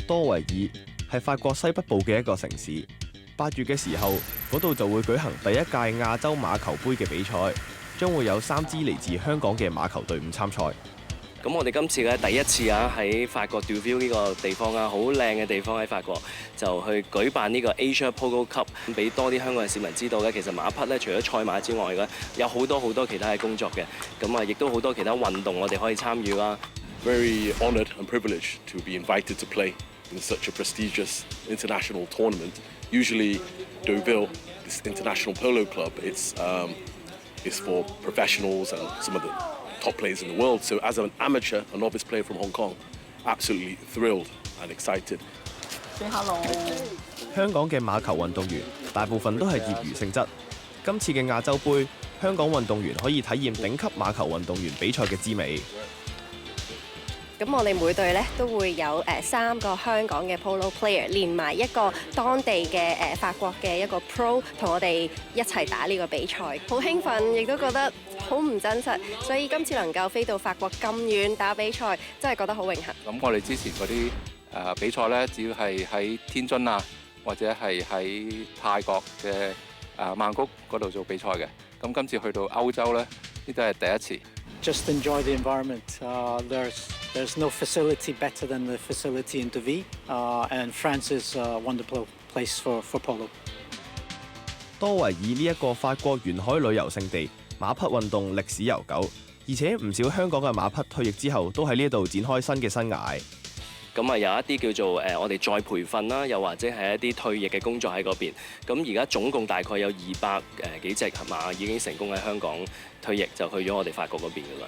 多維爾係法國西北部嘅一個城市。8月嘅時候，嗰度就會舉行第一屆亞洲馬球杯嘅比賽，將會有3支嚟自香港嘅馬球隊伍參賽。咁我哋今次嘅第一次喺法國 Deauville 呢個地方好靚嘅地方喺法國，就去舉辦呢個 Asia Polo Cup， 俾多啲香港嘅市民知道其實馬匹除咗賽馬之外有好多其他嘅工作嘅，亦都好多其他運動我哋可以參與啦。Very honoured and privileged to be invited to play in such a prestigious international tournament. Usually, Deauville, this international polo club, it's for professionals and some of the top players in the world. So as an amateur, a novice player from Hong Kong, absolutely thrilled and excited. Say hello. 香港嘅馬球運動員大部分都係業餘性質。今次嘅亞洲杯，香港運動員可以體驗頂級馬球運動員比賽嘅滋味。咁我哋每隊咧都會有3個香港嘅 polo player， 連埋一個當地嘅法國嘅一個 pro， 同我哋一齊打呢個比賽，好興奮，亦都覺得好唔真實，所以今次能夠飛到法國咁遠打比賽，真係覺得好榮幸。咁我哋之前嗰啲比賽咧，只要係喺天津或者係喺泰國嘅曼谷嗰度做比賽嘅，咁今次去到歐洲咧，呢都係第一次。Just enjoy the environment. There's no facility better than the facility in Deauville, and France is a wonderful place for polo. 多維爾呢一個法國沿海旅遊勝地，馬匹運動歷史悠久，而且唔少香港嘅馬匹退役之後都喺呢度展開新嘅生涯。有一啲叫做我哋再培訓啦，又或者係一啲退役嘅工作喺嗰邊。咁而家總共大概有200幾隻馬已經成功喺香港退役，就去咗我哋法國嗰邊㗎啦。